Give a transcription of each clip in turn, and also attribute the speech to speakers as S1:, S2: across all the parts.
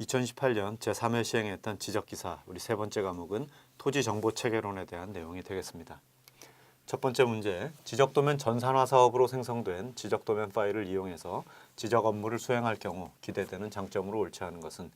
S1: 2018년 제3회 시행했던 지적기사 우리 세 번째 과목은 토지정보체계론에 대한 내용이 되겠습니다. 첫 번째 문제, 지적도면 전산화 사업으로 생성된 지적도면 파일을 이용해서 지적 업무를 수행할 경우 기대되는 장점으로 옳지 않은 것은,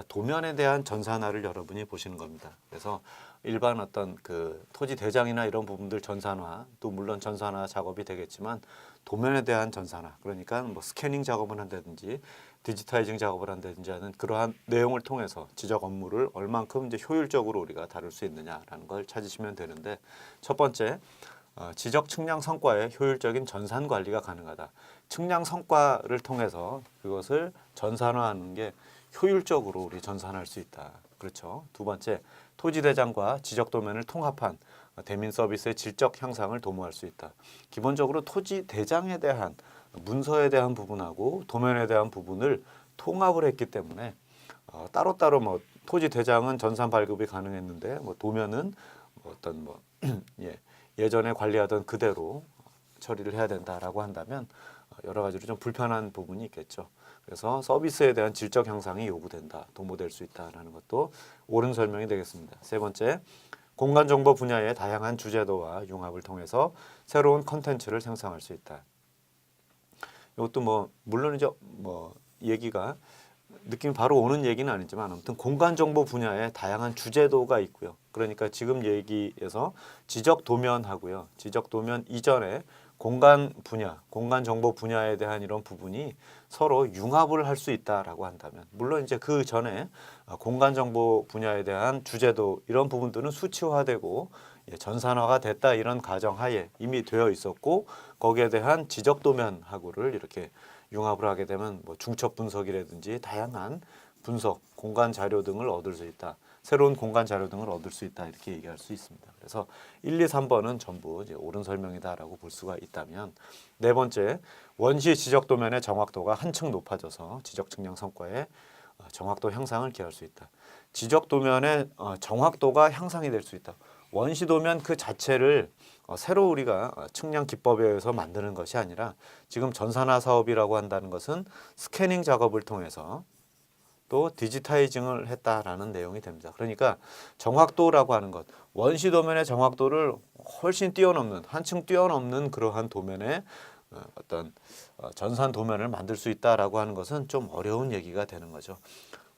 S1: 도면에 대한 전산화를 여러분이 보시는 겁니다. 그래서 일반 어떤 그 토지 대장이나 이런 부분들 전산화, 또 물론 전산화 작업이 되겠지만 도면에 대한 전산화, 그러니까 뭐 스캐닝 작업을 한다든지 디지타이징 작업을 한다든지 하는 그러한 내용을 통해서 지적 업무를 얼만큼 이제 효율적으로 우리가 다룰 수 있느냐라는 걸 찾으시면 되는데, 첫 번째, 지적 측량 성과의 효율적인 전산 관리가 가능하다. 측량 성과를 통해서 그것을 전산화하는 게 효율적으로 우리 전산할 수 있다. 그렇죠. 두 번째, 토지 대장과 지적 도면을 통합한 대민 서비스의 질적 향상을 도모할 수 있다. 기본적으로 토지 대장에 대한 문서에 대한 부분하고 도면에 대한 부분을 통합을 했기 때문에 따로따로 뭐 토지 대장은 전산 발급이 가능했는데 뭐 도면은 어떤 뭐 예전에 관리하던 그대로 처리를 해야 된다라고 한다면 여러 가지로 좀 불편한 부분이 있겠죠. 그래서 서비스에 대한 질적 향상이 요구된다, 도모될 수 있다라는 것도 옳은 설명이 되겠습니다. 세 번째, 공간정보 분야의 다양한 주제도와 융합을 통해서 새로운 컨텐츠를 생성할 수 있다. 이것도 뭐 물론 이제 뭐 얘기가 느낌이 바로 오는 얘기는 아니지만 아무튼 공간정보 분야에 다양한 주제도가 있고요. 그러니까 지금 얘기에서 지적 도면하고요. 지적 도면 이전에 공간 분야, 공간 정보 분야에 대한 이런 부분이 서로 융합을 할 수 있다라고 한다면, 물론 이제 그 전에 공간 정보 분야에 대한 주제도 이런 부분들은 수치화되고 전산화가 됐다 이런 가정하에 이미 되어 있었고, 거기에 대한 지적 도면하고를 이렇게 융합을 하게 되면 뭐 중첩 분석이라든지 다양한 분석, 공간 자료 등을 얻을 수 있다. 새로운 공간 자료 등을 얻을 수 있다. 이렇게 얘기할 수 있습니다. 그래서 1, 2, 3번은 전부 이제 옳은 설명이다라고 볼 수가 있다면, 네 번째, 원시 지적 도면의 정확도가 한층 높아져서 지적 측량 성과의 정확도 향상을 기할 수 있다. 지적 도면의 정확도가 향상이 될 수 있다. 원시 도면 그 자체를 새로 우리가 측량 기법에 의해서 만드는 것이 아니라, 지금 전산화 사업이라고 한다는 것은 스캐닝 작업을 통해서 또 디지타이징을 했다라는 내용이 됩니다. 그러니까 정확도라고 하는 것, 원시 도면의 정확도를 훨씬 뛰어넘는, 한층 뛰어넘는 그러한 도면의 어떤 전산 도면을 만들 수 있다라고 하는 것은 좀 어려운 얘기가 되는 거죠.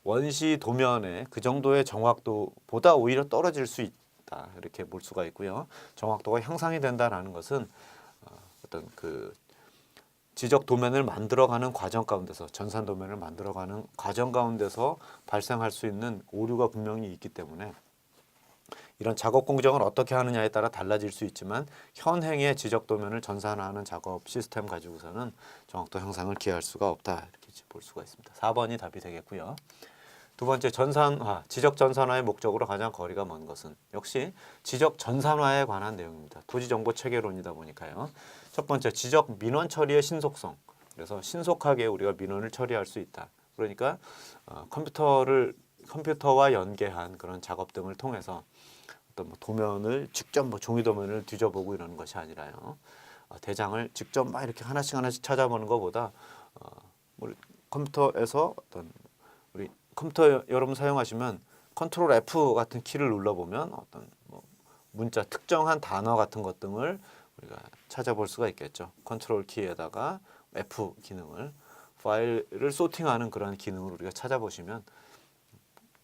S1: 원시 도면의 그 정도의 정확도보다 오히려 떨어질 수 있다, 이렇게 볼 수가 있고요. 정확도가 향상이 된다라는 것은 어떤 그 지적 도면을 만들어가는 과정 가운데서, 전산 도면을 만들어가는 과정 가운데서 발생할 수 있는 오류가 분명히 있기 때문에 이런 작업 공정을 어떻게 하느냐에 따라 달라질 수 있지만, 현행의 지적 도면을 전산화하는 작업 시스템 가지고서는 정확도 향상을 기할 수가 없다, 이렇게 볼 수가 있습니다. 4번이 답이 되겠고요. 두 번째, 전산화, 지적 전산화의 목적으로 가장 거리가 먼 것은, 역시 지적 전산화에 관한 내용입니다. 토지정보 체계론이다 보니까요. 첫 번째, 지적 민원 처리의 신속성. 그래서 신속하게 우리가 민원을 처리할 수 있다. 그러니까 컴퓨터와 연계한 그런 작업 등을 통해서 어떤 뭐 도면을 직접 뭐 종이 도면을 뒤져보고 이러는 것이 아니라요. 대장을 직접 막 이렇게 하나씩 찾아보는 것보다 우리 컴퓨터에서 어떤 우리 컴퓨터 여러분 사용하시면 컨트롤 F 같은 키를 눌러보면 어떤 뭐 문자 특정한 단어 같은 것 등을 우리가 찾아볼 수가 있겠죠. 컨트롤 키에다가 F 기능을, 파일을 소팅하는 그런 기능을 우리가 찾아보시면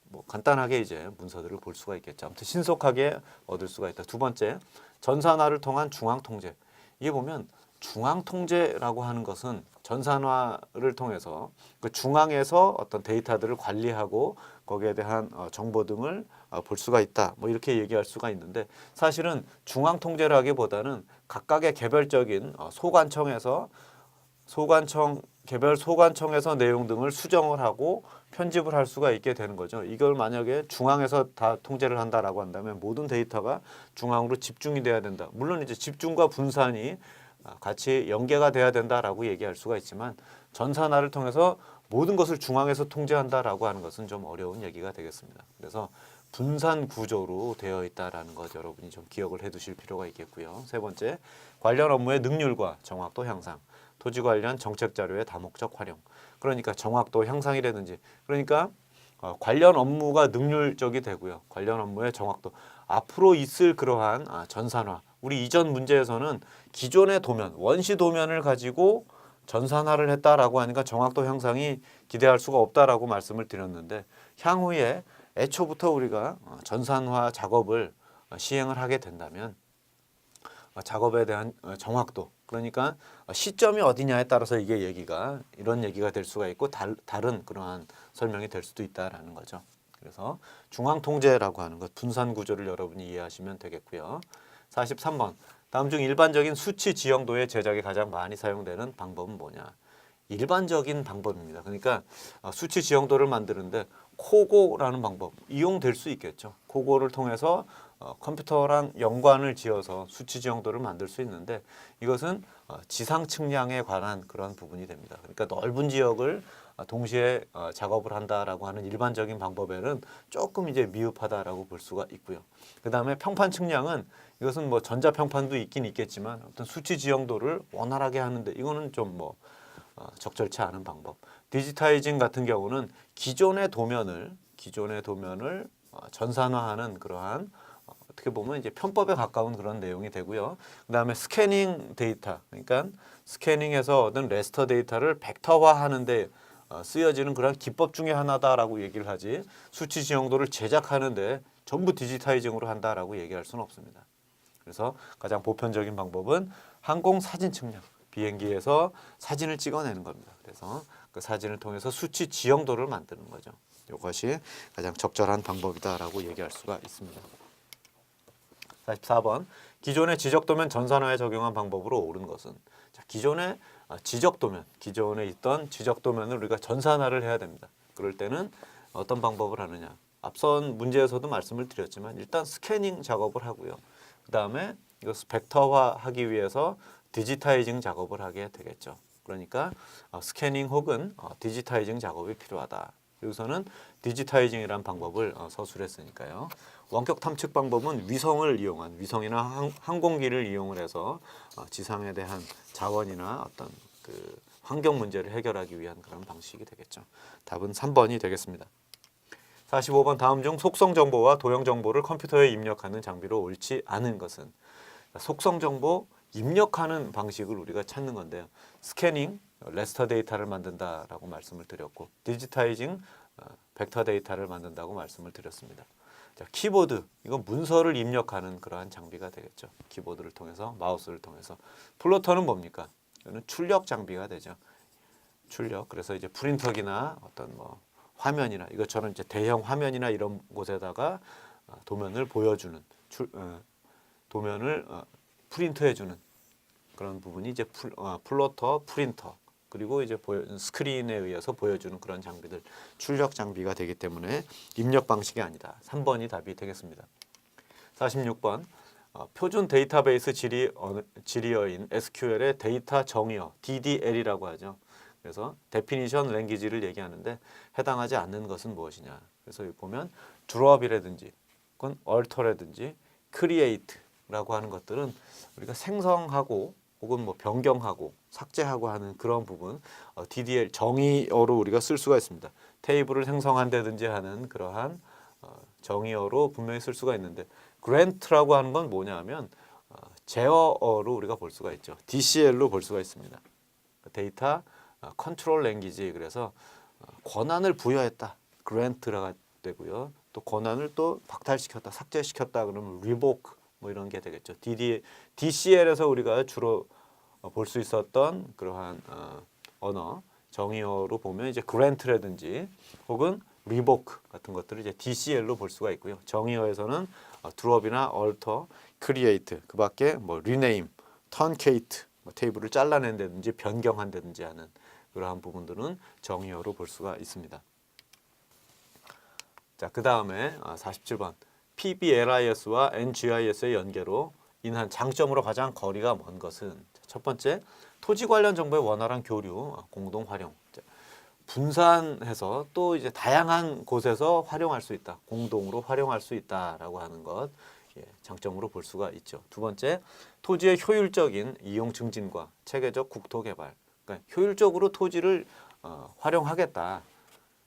S1: 뭐 간단하게 이제 문서들을 볼 수가 있겠죠. 아무튼 신속하게 얻을 수가 있다. 두 번째, 전산화를 통한 중앙 통제. 이게 보면 중앙 통제라고 하는 것은 전산화를 통해서 그 중앙에서 어떤 데이터들을 관리하고 거기에 대한 정보 등을 볼 수가 있다, 뭐 이렇게 얘기할 수가 있는데, 사실은 중앙 통제라기보다는 각각의 개별적인 개별 소관청에서 내용 등을 수정을 하고 편집을 할 수가 있게 되는 거죠. 이걸 만약에 중앙에서 다 통제를 한다라고 한다면 모든 데이터가 중앙으로 집중이 돼야 된다. 물론 이제 집중과 분산이 같이 연계가 돼야 된다라고 얘기할 수가 있지만, 전산화를 통해서 모든 것을 중앙에서 통제한다라고 하는 것은 좀 어려운 얘기가 되겠습니다. 그래서 분산 구조로 되어 있다라는 것 여러분이 좀 기억을 해 두실 필요가 있겠고요. 세 번째, 관련 업무의 능률과 정확도 향상. 토지 관련 정책 자료의 다목적 활용. 그러니까 정확도 향상이라든지, 그러니까 관련 업무가 능률적이 되고요. 관련 업무의 정확도. 앞으로 있을 그러한 전산화. 우리 이전 문제에서는 기존의 도면, 원시 도면을 가지고 전산화를 했다라고 하니까 정확도 향상이 기대할 수가 없다라고 말씀을 드렸는데 향후에 애초부터 우리가 전산화 작업을 시행을 하게 된다면 작업에 대한 정확도 그러니까 시점이 어디냐에 따라서 이게 이런 얘기가 될 수가 있고 다른 그러한 설명이 될 수도 있다라는 거죠. 그래서 중앙 통제라고 하는 것 분산 구조를 여러분이 이해하시면 되겠고요. 43번 다음 중 일반적인 수치 지형도의 제작에 가장 많이 사용되는 방법은 뭐냐? 일반적인 방법입니다. 그러니까 수치 지형도를 만드는데 코고라는 방법 이용될 수 있겠죠. 코고를 통해서 컴퓨터랑 연관을 지어서 수치 지형도를 만들 수 있는데 이것은 지상 측량에 관한 그런 부분이 됩니다. 그러니까 넓은 지역을 동시에 작업을 한다라고 하는 일반적인 방법에는 조금 이제 미흡하다라고 볼 수가 있고요. 그 다음에 평판 측량은 이것은 뭐 전자 평판도 있긴 있겠지만 어떤 수치 지형도를 원활하게 하는데 이거는 좀 적절치 않은 방법. 디지타이징 같은 경우는 기존의 도면을 전산화하는 그러한 어떻게 보면 이제 편법에 가까운 그런 내용이 되고요. 그다음에 스캐닝 데이터, 그러니까 스캐닝해서 얻은 레스터 데이터를 벡터화하는데 쓰여지는 그런 기법 중에 하나다라고 얘기를 하지 수치 지형도를 제작하는데 전부 디지타이징으로 한다라고 얘기할 수는 없습니다. 그래서 가장 보편적인 방법은 항공 사진 측량, 비행기에서 사진을 찍어내는 겁니다. 그래서 그 사진을 통해서 수치 지형도를 만드는 거죠. 이것이 가장 적절한 방법이다라고 얘기할 수가 있습니다. 44번 기존의 지적도면 전산화에 적용한 방법으로 옳은 것은 기존의 기존에 있던 지적도면을 우리가 전산화를 해야 됩니다. 그럴 때는 어떤 방법을 하느냐? 앞선 문제에서도 말씀을 드렸지만 일단 스캐닝 작업을 하고요. 그 다음에 이것을 벡터화하기 위해서 디지타이징 작업을 하게 되겠죠. 그러니까 스캐닝 혹은 디지타이징 작업이 필요하다. 여기서는 디지타이징이라는 방법을 서술했으니까요. 원격 탐측 방법은 위성이나 항공기를 이용을 해서 지상에 대한 자원이나 어떤 그 환경 문제를 해결하기 위한 그런 방식이 되겠죠. 답은 3번이 되겠습니다. 45번 다음 중 속성 정보와 도형 정보를 컴퓨터에 입력하는 장비로 옳지 않은 것은 속성 정보 입력하는 방식을 우리가 찾는 건데요. 스캐닝, 레스터 데이터를 만든다라고 말씀을 드렸고 디지타이징, 벡터 데이터를 만든다고 말씀을 드렸습니다. 자, 키보드, 이건 문서를 입력하는 그러한 장비가 되겠죠. 키보드를 통해서, 마우스를 통해서. 플로터는 뭡니까? 이거는 출력 장비가 되죠. 출력. 그래서 이제 프린터기나 어떤 화면이나 이것처럼 이제 대형 화면이나 이런 곳에다가 도면을 보여주는 도면을 프린트해주는 그런 부분이 이제 플로터, 프린터 그리고 이제 스크린에 의해서 보여주는 그런 장비들 출력 장비가 되기 때문에 입력 방식이 아니다. 3번이 답이 되겠습니다. 46번 표준 데이터베이스 지리어인 SQL의 데이터 정의어 DDL이라고 하죠. 그래서 데피니션 랭귀지를 얘기하는데 해당하지 않는 것은 무엇이냐. 그래서 여기 보면 드롭이라든지 그건 얼터라든지 크리에이트라고 하는 것들은 우리가 생성하고 혹은 변경하고 삭제하고 하는 그런 부분 DDL 정의어로 우리가 쓸 수가 있습니다. 테이블을 생성한다든지 하는 그러한 정의어로 분명히 쓸 수가 있는데 grant라고 하는 건 뭐냐 하면 제어어로 우리가 볼 수가 있죠. DCL로 볼 수가 있습니다. 데이터 컨트롤 랭귀지 그래서 권한을 부여했다. grant가 되고요. 또 권한을 또 박탈시켰다. 삭제시켰다 그러면 revoke 이런 게 되겠죠. DCL에서 우리가 주로 볼 수 있었던 그러한 언어 정의어로 보면 이제 grant라든지 혹은 revoke 같은 것들을 이제 DCL로 볼 수가 있고요. 정의어에서는 drop이나 alter, create 그밖에 rename, truncate 테이블을 잘라낸다든지 변경한다든지 하는 그러한 부분들은 정의어로 볼 수가 있습니다. 자, 그 다음에 47번 PBLIS와 NGIS의 연계로 인한 장점으로 가장 거리가 먼 것은 첫 번째, 토지 관련 정보의 원활한 교류, 공동 활용. 분산해서 또 이제 다양한 곳에서 활용할 수 있다. 공동으로 활용할 수 있다라고 하는 것 장점으로 볼 수가 있죠. 두 번째, 토지의 효율적인 이용 증진과 체계적 국토 개발. 그러니까 효율적으로 토지를 활용하겠다.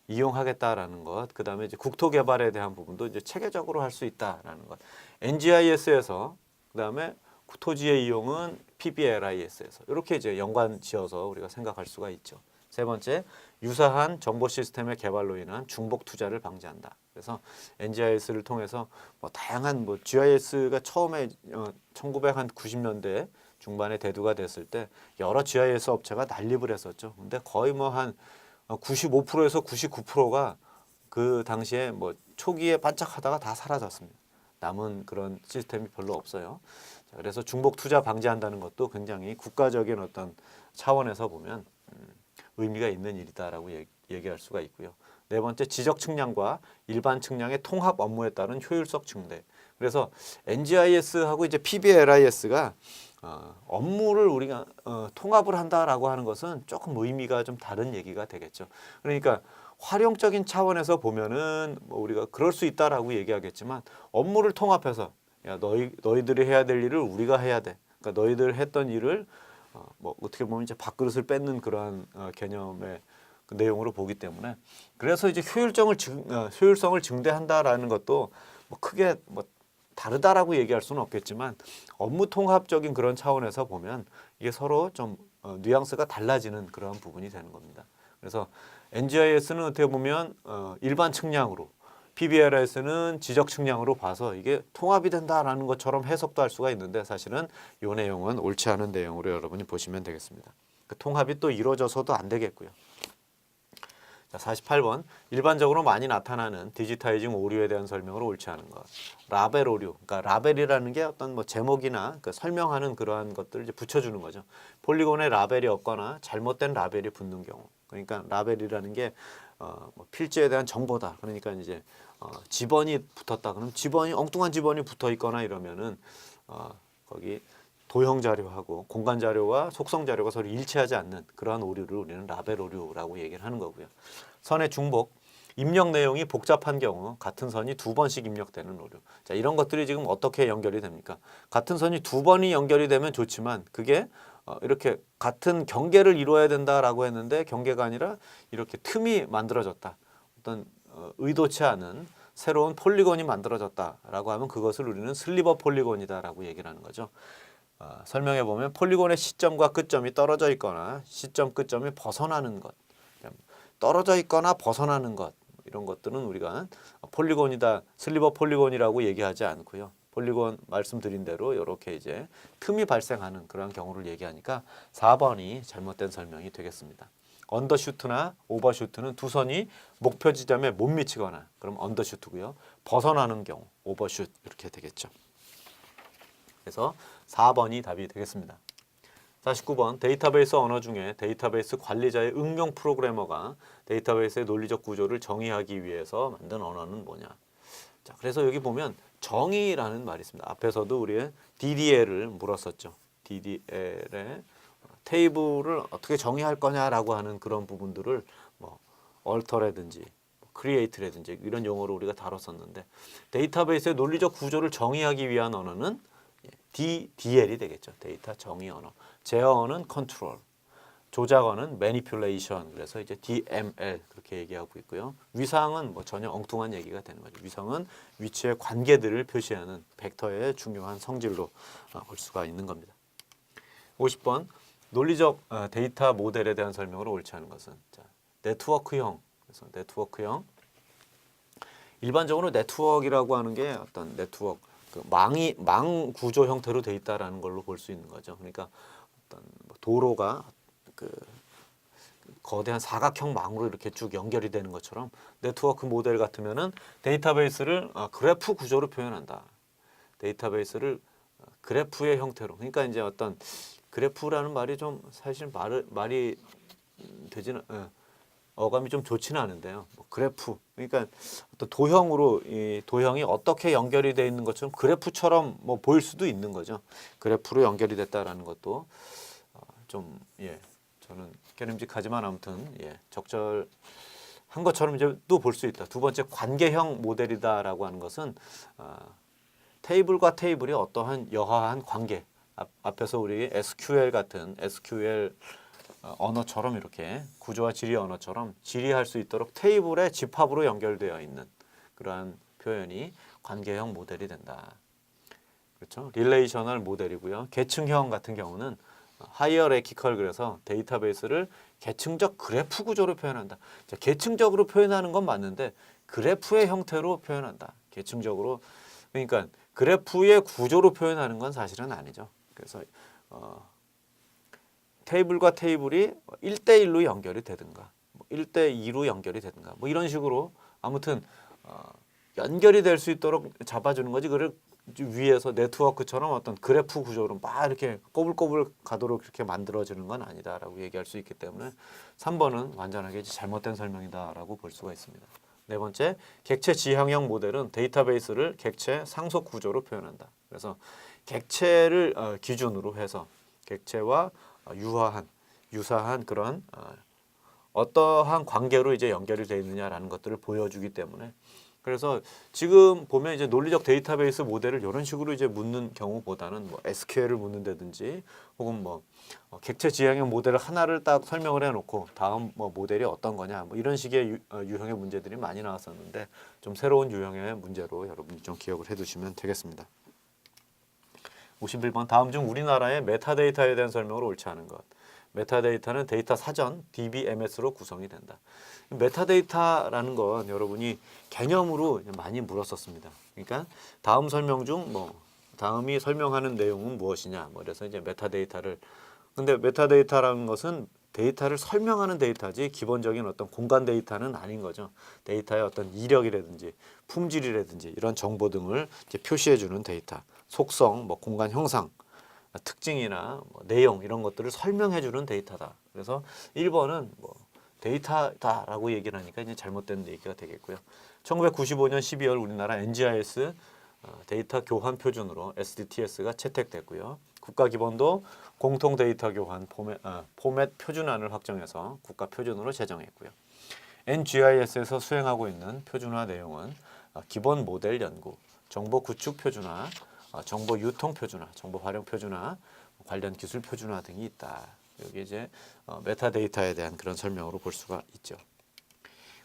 S1: 이용하겠다라는 것, 그 다음에 이제 국토 개발에 대한 부분도 이제 체계적으로 할 수 있다라는 것. NGIS에서 그 다음에 토지의 이용은 PBLIS에서 이렇게 이제 연관 지어서 우리가 생각할 수가 있죠. 세 번째, 유사한 정보 시스템의 개발로 인한 중복 투자를 방지한다. 그래서 NGIS를 통해서 뭐 다양한 뭐 GIS가 처음에 1990년대 중반에 대두가 됐을 때 여러 GIS 업체가 난립을 했었죠. 근데 거의 뭐 한 95%에서 99%가 그 당시에 뭐 초기에 반짝하다가 다 사라졌습니다. 남은 그런 시스템이 별로 없어요. 자, 그래서 중복 투자 방지한다는 것도 굉장히 국가적인 어떤 차원에서 보면 의미가 있는 일이다라고 얘기할 수가 있고요. 네 번째, 지적 측량과 일반 측량의 통합 업무에 따른 효율성 증대. 그래서 NGIS하고 이제 PBLIS가 업무를 우리가 통합을 한다라고 하는 것은 조금 의미가 좀 다른 얘기가 되겠죠. 그러니까 활용적인 차원에서 보면은 뭐 우리가 그럴 수 있다라고 얘기하겠지만 업무를 통합해서 야 너희들이 해야 될 일을 우리가 해야 돼. 그러니까 너희들 했던 일을 뭐 어떻게 보면 이제 밥그릇을 뺏는 그러한 개념의 그 내용으로 보기 때문에 그래서 이제 효율성을 증대한다라는 것도 뭐 크게 뭐 다르다라고 얘기할 수는 없겠지만 업무 통합적인 그런 차원에서 보면 이게 서로 좀 뉘앙스가 달라지는 그런 부분이 되는 겁니다. 그래서 NGIS는 어떻게 보면 일반 측량으로 PBLIS는 지적 측량으로 봐서 이게 통합이 된다라는 것처럼 해석도 할 수가 있는데 사실은 이 내용은 옳지 않은 내용으로 여러분이 보시면 되겠습니다. 그 통합이 또 이루어져서도 안 되겠고요. 자, 48번. 일반적으로 많이 나타나는 디지타이징 오류에 대한 설명으로 옳지 않은 것. 라벨 오류. 그러니까 라벨이라는 게 어떤 뭐 제목이나 그 설명하는 그러한 것들을 이제 붙여주는 거죠. 폴리곤에 라벨이 없거나 잘못된 라벨이 붙는 경우. 그러니까 라벨이라는 게 뭐 필지에 대한 정보다. 그러니까 이제 지번이 붙었다. 그럼 지번이 엉뚱한 지번이 붙어 있거나 이러면은 거기 도형 자료하고 공간 자료와 속성 자료가 서로 일치하지 않는 그러한 오류를 우리는 라벨 오류라고 얘기를 하는 거고요. 선의 중복, 입력 내용이 복잡한 경우 같은 선이 두 번씩 입력되는 오류. 자, 이런 것들이 지금 어떻게 연결이 됩니까? 같은 선이 두 번이 연결이 되면 좋지만 그게 이렇게 같은 경계를 이루어야 된다라고 했는데 경계가 아니라 이렇게 틈이 만들어졌다. 어떤 의도치 않은 새로운 폴리곤이 만들어졌다라고 하면 그것을 우리는 슬리버 폴리곤이다라고 얘기를 하는 거죠. 설명해 보면 폴리곤의 시점과 끝점이 떨어져 있거나 시점 끝점이 벗어나는 것, 떨어져 있거나 벗어나는 것 이런 것들은 우리가 폴리곤이다, 슬리버 폴리곤이라고 얘기하지 않고요. 폴리곤 말씀드린 대로 이렇게 이제 틈이 발생하는 그런 경우를 얘기하니까 4번이 잘못된 설명이 되겠습니다. 언더슈트나 오버슈트는 두 선이 목표 지점에 못 미치거나 그럼 언더슈트고요. 벗어나는 경우 오버슈트 이렇게 되겠죠. 그래서 4번이 답이 되겠습니다. 49번 데이터베이스 언어 중에 데이터베이스 관리자의 응용 프로그래머가 데이터베이스의 논리적 구조를 정의하기 위해서 만든 언어는 뭐냐. 자, 그래서 여기 보면 정의라는 말이 있습니다. 앞에서도 우리 DDL을 물었었죠. DDL의 테이블을 어떻게 정의할 거냐라고 하는 그런 부분들을 뭐 alter라든지 create라든지 이런 용어로 우리가 다뤘었는데 데이터베이스의 논리적 구조를 정의하기 위한 언어는 DDL이 되겠죠. 데이터 정의 언어. 제어어는 컨트롤, 조작어는 manipulation. 그래서 이제 DML 그렇게 얘기하고 있고요. 위상은 뭐 전혀 엉뚱한 얘기가 되는 거죠. 위상은 위치의 관계들을 표시하는 벡터의 중요한 성질로 볼 수가 있는 겁니다. 50번 논리적 데이터 모델에 대한 설명으로 옳지 않은 것은 자, 네트워크형. 그래서 네트워크형. 일반적으로 네트워크라고 하는 게 어떤 네트워크 그 망 구조 형태로 돼 있다라는 걸로 볼 수 있는 거죠. 그러니까 어떤 도로가 그 거대한 사각형 망으로 이렇게 쭉 연결이 되는 것처럼 네트워크 모델 같으면은 데이터베이스를 그래프 구조로 표현한다. 데이터베이스를 그래프의 형태로. 그러니까 이제 어떤 그래프라는 말이 좀 사실 말이 되지는 어감이 좀 좋지는 않은데요. 뭐 그래프 그러니까 어떤 도형으로 이 도형이 어떻게 연결이 되어 있는 것처럼 그래프처럼 뭐 보일 수도 있는 거죠. 그래프로 연결이 됐다라는 것도 좀 저는 깨름직하지만 아무튼 적절한 것처럼 이제 또 볼 수 있다. 두 번째 관계형 모델이다라고 하는 것은 테이블과 테이블이 어떠한 여하한 관계 앞에서 우리 SQL 같은 SQL 언어처럼 이렇게 구조와 지리 언어처럼 지리할 수 있도록 테이블의 집합으로 연결되어 있는 그러한 표현이 관계형 모델이 된다. 그렇죠? 릴레이셔널 모델이고요. 계층형 같은 경우는 하이어레키컬, 그래서 데이터베이스를 계층적 그래프 구조로 표현한다. 자, 계층적으로 표현하는 건 맞는데 그래프의 형태로 표현한다. 계층적으로, 그러니까 그래프의 구조로 표현하는 건 사실은 아니죠. 그래서 테이블과 테이블이 1대1로 연결이 되든가 1대2로 연결이 되든가 뭐 이런 식으로 아무튼 연결이 될 수 있도록 잡아주는 거지. 그걸 위에서 네트워크처럼 어떤 그래프 구조로 막 이렇게 꼬불꼬불 가도록 그렇게 만들어지는 건 아니다라고 얘기할 수 있기 때문에 3번은 완전하게 잘못된 설명이다라고 볼 수가 있습니다. 네 번째, 객체 지향형 모델은 데이터베이스를 객체 상속 구조로 표현한다. 그래서 객체를 기준으로 해서 객체와 유사한 그런 어떠한 관계로 이제 연결이 되어 있느냐라는 것들을 보여주기 때문에, 그래서 지금 보면 이제 논리적 데이터베이스 모델을 이런 식으로 이제 묻는 경우보다는 뭐 SQL을 묻는다든지 혹은 뭐 객체 지향형 모델을 하나를 딱 설명을 해놓고 다음 뭐 모델이 어떤 거냐 뭐 이런 식의 유형의 문제들이 많이 나왔었는데 좀 새로운 유형의 문제로 여러분이 좀 기억을 해두시면 되겠습니다. 51번, 다음 중 우리나라의 메타데이터에 대한 설명을 옳지 않은 것. 메타데이터는 데이터 사전 DBMS로 구성이 된다. 메타데이터라는 건 여러분이 개념으로 많이 물었었습니다. 그러니까 다음 설명 중 뭐 다음이 설명하는 내용은 무엇이냐. 뭐 그래서 이제 메타데이터를, 근데 메타데이터라는 것은 데이터를 설명하는 데이터지 기본적인 어떤 공간 데이터는 아닌 거죠. 데이터의 어떤 이력이라든지 품질이라든지 이런 정보 등을 이제 표시해주는 데이터, 속성, 뭐 공간 형상, 특징이나 뭐 내용 이런 것들을 설명해주는 데이터다. 그래서 1번은 뭐 데이터다라고 얘기를 하니까 이제 잘못된 얘기가 되겠고요. 1995년 12월 우리나라 NGIS 데이터 교환 표준으로 SDTS가 채택됐고요. 국가기본도 공통 데이터 교환 포맷 표준안을 확정해서 국가 표준으로 제정했고요. NGIS에서 수행하고 있는 표준화 내용은 기본 모델 연구, 정보 구축 표준화, 정보 유통 표준화, 정보 활용 표준화, 관련 기술 표준화 등이 있다. 여기 이제 메타데이터에 대한 그런 설명으로 볼 수가 있죠.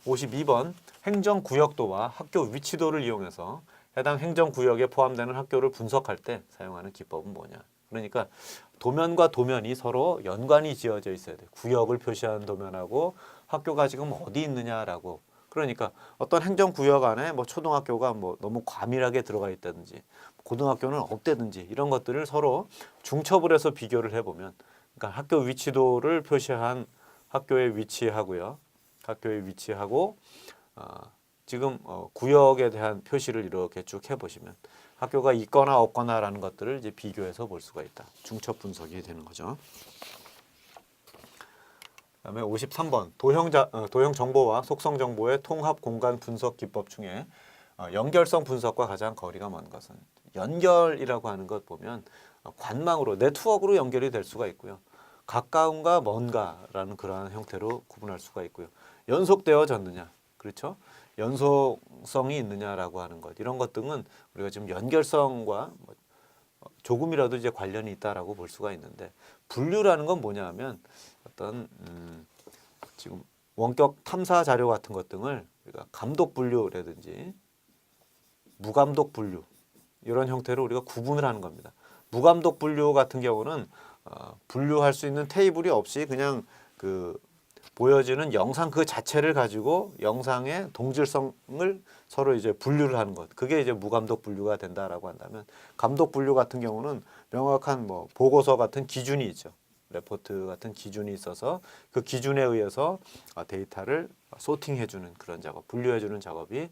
S1: 52번, 행정구역도와 학교 위치도를 이용해서 해당 행정구역에 포함되는 학교를 분석할 때 사용하는 기법은 뭐냐. 그러니까 도면과 도면이 서로 연관이 지어져 있어야 돼. 구역을 표시하는 도면하고 학교가 지금 어디 있느냐라고. 그러니까 어떤 행정구역 안에 뭐 초등학교가 뭐 너무 과밀하게 들어가 있다든지 고등학교는 없다든지 이런 것들을 서로 중첩을 해서 비교를 해보면, 그러니까 학교 위치도를 표시한 학교에 위치하고요. 학교에 위치하고 지금 구역에 대한 표시를 이렇게 쭉 해보시면 학교가 있거나 없거나라는 것들을 이제 비교해서 볼 수가 있다. 중첩 분석이 되는 거죠. 그다음에 53번, 도형 정보와 속성 정보의 통합 공간 분석 기법 중에 연결성 분석과 가장 거리가 먼 것은, 연결이라고 하는 것 보면 관망으로 네트워크로 연결이 될 수가 있고요. 가까운가 먼가라는 그러한 형태로 구분할 수가 있고요. 연속되어졌느냐, 그렇죠? 연속성이 있느냐라고 하는 것, 이런 것 등은 우리가 지금 연결성과 조금이라도 이제 관련이 있다라고 볼 수가 있는데, 분류라는 건 뭐냐 하면 어떤 지금 원격 탐사 자료 같은 것 등을 우리가 감독 분류라든지 무감독 분류 이런 형태로 우리가 구분을 하는 겁니다. 무감독 분류 같은 경우는 분류할 수 있는 테이블이 없이 그냥 그 보여지는 영상 그 자체를 가지고 영상의 동질성을 서로 이제 분류를 하는 것. 그게 이제 무감독 분류가 된다라고 한다면, 감독 분류 같은 경우는 명확한 뭐 보고서 같은 기준이 있죠. 레포트 같은 기준이 있어서 그 기준에 의해서 데이터를 소팅해주는 그런 작업, 분류해주는 작업이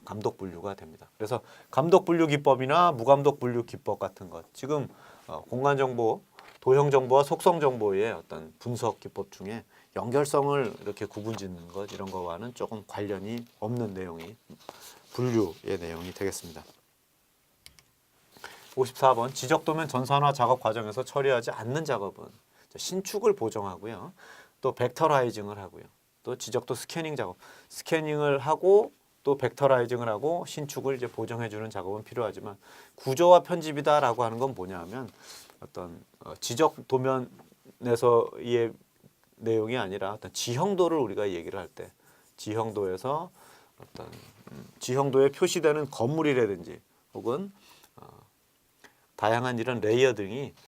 S1: 감독 분류가 됩니다. 그래서 감독 분류 기법이나 무감독 분류 기법 같은 것, 지금 공간 정보, 도형 정보와 속성 정보의 어떤 분석 기법 중에 연결성을 이렇게 구분짓는 것, 이런 거와는 조금 관련이 없는 내용이 분류의 내용이 되겠습니다. 54번, 지적도면 전산화 작업 과정에서 처리하지 않는 작업은 신축을 보정하고요. 또 벡터라이징을 하고요. 또 지적도 스캐닝 작업, 스캐닝을 하고 또 벡터라이징을 하고 신축을 이제 보정해주는 작업은 필요하지만, 구조화 편집이다라고 하는 건 뭐냐 하면 어떤 지적 도면에서의 내용이 아니라 어떤 지형도를 우리가 얘기를 할 때 지형도에서 어떤 지형도에 표시되는 건물이라든지 혹은 다양한 이런 레이어 등이